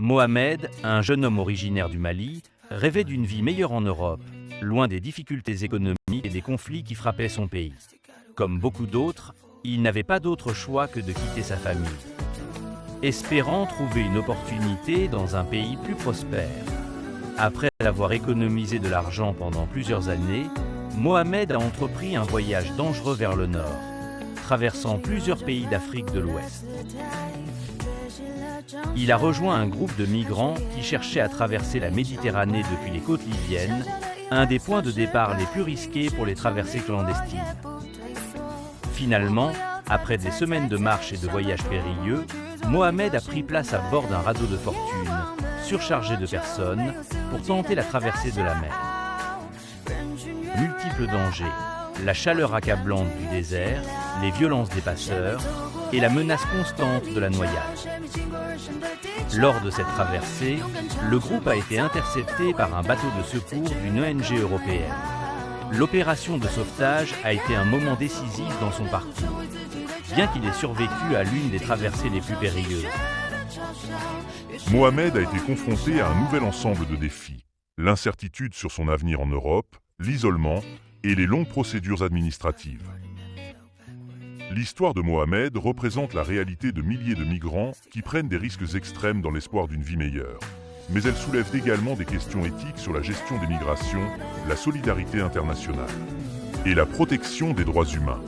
Mohamed, un jeune homme originaire du Mali, rêvait d'une vie meilleure en Europe, loin des difficultés économiques et des conflits qui frappaient son pays. Comme beaucoup d'autres, il n'avait pas d'autre choix que de quitter sa famille, espérant trouver une opportunité dans un pays plus prospère. Après avoir économisé de l'argent pendant plusieurs années, Mohamed a entrepris un voyage dangereux vers le nord, traversant plusieurs pays d'Afrique de l'Ouest. Il a rejoint un groupe de migrants qui cherchaient à traverser la Méditerranée depuis les côtes libyennes, un des points de départ les plus risqués pour les traversées clandestines. Finalement, après des semaines de marche et de voyages périlleux, Mohamed a pris place à bord d'un radeau de fortune, surchargé de personnes, pour tenter la traversée de la mer. Multiples dangers, la chaleur accablante du désert, les violences des passeurs et la menace constante de la noyade. Lors de cette traversée, le groupe a été intercepté par un bateau de secours d'une ONG européenne. L'opération de sauvetage a été un moment décisif dans son parcours, bien qu'il ait survécu à l'une des traversées les plus périlleuses. Mohamed a été confronté à un nouvel ensemble de défis. L'incertitude sur son avenir en Europe, l'isolement et les longues procédures administratives. L'histoire de Mohamed représente la réalité de milliers de migrants qui prennent des risques extrêmes dans l'espoir d'une vie meilleure. Mais elle soulève également des questions éthiques sur la gestion des migrations, la solidarité internationale et la protection des droits humains.